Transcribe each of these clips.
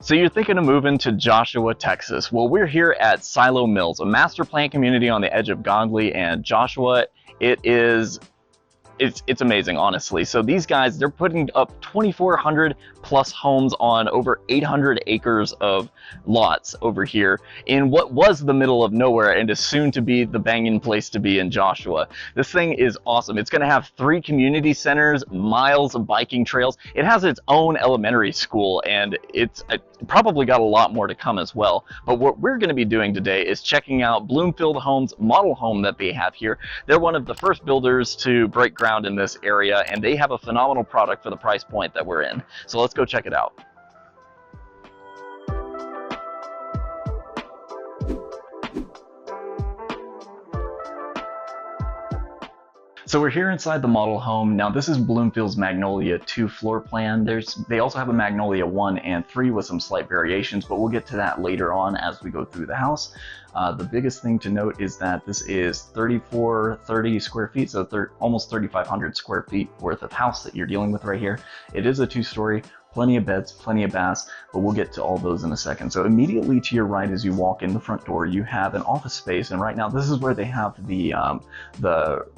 So you're thinking of moving to Joshua, Texas. Well, we're here at Silo Mills, a master plan community on the edge of Godley and Joshua. It's amazing, honestly. So these guys, they're putting up 2,400 plus homes on over 800 acres of lots over here in what was the middle of nowhere and is soon to be the banging place to be in Joshua. This thing is awesome. It's going to have 3 community centers, miles of biking trails. It has its own elementary school, and it's probably got a lot more to come as well. But what we're going to be doing today is checking out Bloomfield Homes' model home that they have here. They're one of the first builders to break ground in this area, and they have a phenomenal product for the price point that we're in. So let's go check it out. So we're here inside the model home. Now this is Bloomfield's Magnolia 2 floor plan. They also have a Magnolia 1 and 3 with some slight variations, but we'll get to that later on as we go through the house. The biggest thing to note is that this is 3,430 square feet, so almost 3,500 square feet worth of house that you're dealing with right here. It is a 2-story. Plenty of beds, plenty of baths, but we'll get to all those in a second. So immediately to your right as you walk in the front door, you have an office space, and right now this is where they have the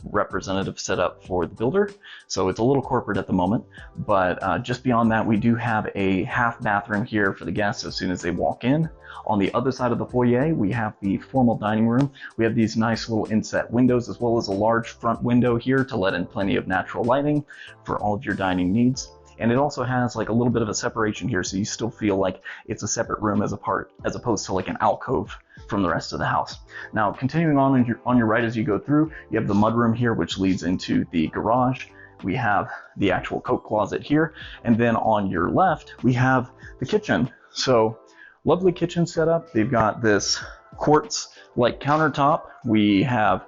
representative set up for the builder. So it's a little corporate at the moment, but just beyond that, we do have a half bathroom here for the guests as soon as they walk in. On the other side of the foyer, we have the formal dining room. We have these nice little inset windows, as well as a large front window here to let in plenty of natural lighting for all of your dining needs. And it also has like a little bit of a separation here, so you still feel like it's a separate room as opposed to like an alcove from the rest of the house. Now, continuing on your right as you go through, you have the mudroom here, which leads into the garage. We have the actual coat closet here, and then on your left, we have the kitchen. So, lovely kitchen setup. They've got this quartz-like countertop. We have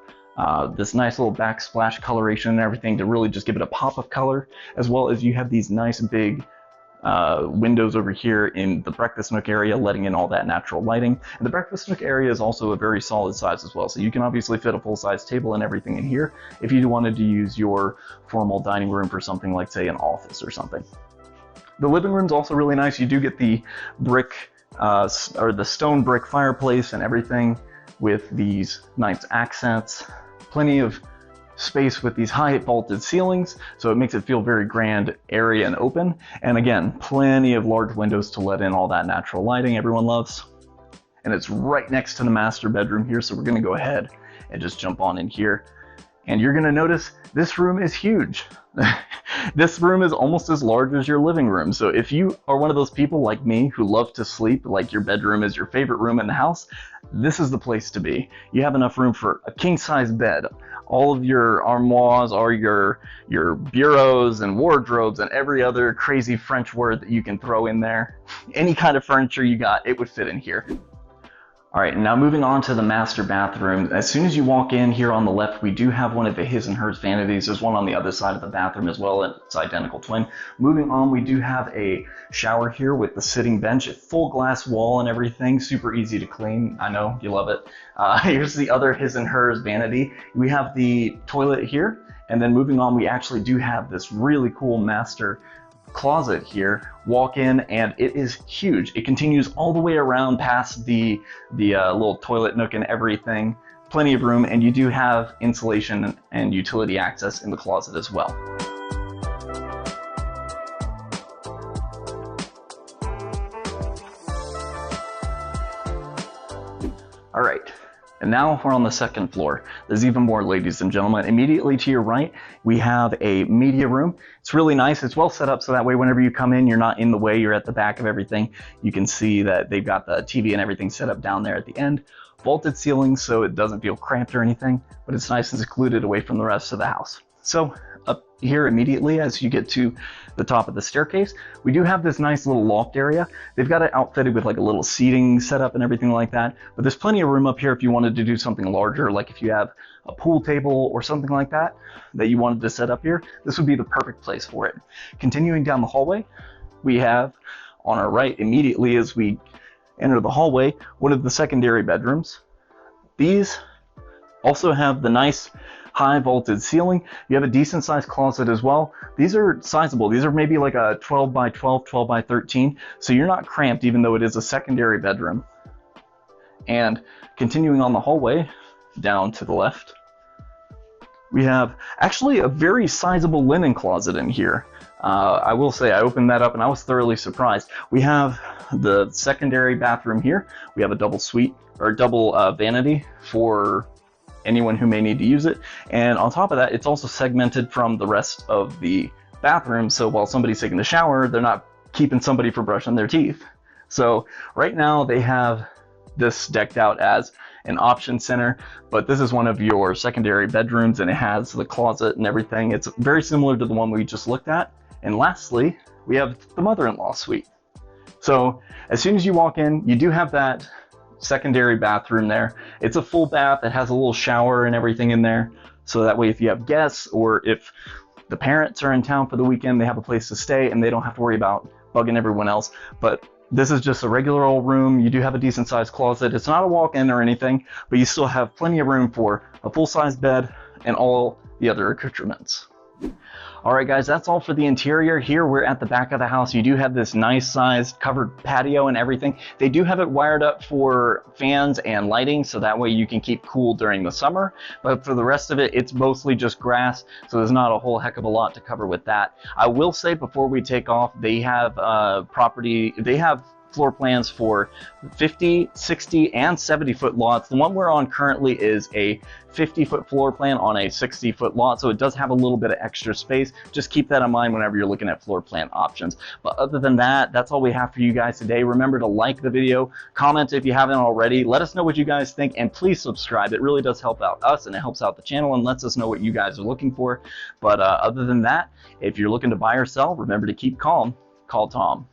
this nice little backsplash coloration and everything to really just give it a pop of color, as well as you have these nice big windows over here in the breakfast nook area, letting in all that natural lighting. And the breakfast nook area is also a very solid size as well, so you can obviously fit a full-size table and everything in here if you wanted to use your formal dining room for something like, say, an office or something. The living room's also really nice. You do get the brick or the stone brick fireplace and everything with these nice accents. Plenty of space with these high vaulted ceilings, so it makes it feel very grand, airy, and open. And again, plenty of large windows to let in all that natural lighting everyone loves. And it's right next to the master bedroom here, so we're going to go ahead and just jump on in here. And you're going to notice this room is huge. This room is almost as large as your living room. So if you are one of those people like me who love to sleep, like your bedroom is your favorite room in the house, this is the place to be. You have enough room for a king-size bed. All of your armoires are your bureaus and wardrobes and every other crazy French word that you can throw in there. Any kind of furniture you got, it would fit in here. All right, now moving on to the master bathroom. As soon as you walk in here on the left, we do have one of the his and hers vanities. There's one on the other side of the bathroom as well. It's identical twin. Moving on, we do have a shower here with the sitting bench, a full glass wall and everything. Super easy to clean. I know, you love it. Here's the other his and hers vanity. We have the toilet here. And then moving on, we actually do have this really cool master closet here. Walk in and it is huge. It continues all the way around past the little toilet nook and everything. Plenty of room, and you do have insulation and utility access in the closet as well. All right. And now we're on the second floor. There's even more, ladies and gentlemen. Immediately to your right, we have a media room. It's really nice. It's well set up so that way whenever you come in, you're not in the way. You're at the back of everything. You can see that they've got the TV and everything set up down there at the end. Vaulted ceilings so it doesn't feel cramped or anything, but it's nice and secluded away from the rest of the house. So up here immediately as you get to the top of the staircase, we do have this nice little loft area. They've got it outfitted with like a little seating setup and everything like that, but there's plenty of room up here if you wanted to do something larger, like if you have a pool table or something like that you wanted to set up here, this would be the perfect place for it. Continuing down the hallway, we have on our right immediately as we enter the hallway, one of the secondary bedrooms. These also have the nice high vaulted ceiling. You have a decent sized closet as well. These are sizable. These are maybe like a 12 by 12, 12 by 13. So you're not cramped, even though it is a secondary bedroom. And continuing on the hallway down to the left, we have actually a very sizable linen closet in here. I will say I opened that up and I was thoroughly surprised. We have the secondary bathroom here. We have a double suite or double vanity for anyone who may need to use it. And on top of that, it's also segmented from the rest of the bathroom. So while somebody's taking the shower, they're not keeping somebody from brushing their teeth. So right now they have this decked out as an option center, but this is one of your secondary bedrooms and it has the closet and everything. It's very similar to the one we just looked at. And lastly, we have the mother-in-law suite. So as soon as you walk in, you do have that secondary bathroom there. It's a full bath. It has a little shower and everything in there. So that way, if you have guests or if the parents are in town for the weekend, they have a place to stay and they don't have to worry about bugging everyone else. But this is just a regular old room. You do have a decent sized closet. It's not a walk-in or anything, but you still have plenty of room for a full-size bed and all the other accoutrements. All right, guys, that's all for the interior. Here we're at the back of the house. You do have this nice sized covered patio and everything. They do have it wired up for fans and lighting, so that way you can keep cool during the summer. But for the rest of it, it's mostly just grass, so there's not a whole heck of a lot to cover with that. I will say before we take off, they have floor plans for 50, 60, and 70-foot lots. The one we're on currently is a 50-foot floor plan on a 60-foot lot, so it does have a little bit of extra space. Just keep that in mind whenever you're looking at floor plan options. But other than that, that's all we have for you guys today. Remember to like the video, comment if you haven't already, let us know what you guys think, and please subscribe. It really does help out us, and it helps out the channel and lets us know what you guys are looking for. But other than that, if you're looking to buy or sell, remember to keep calm. Call Tom.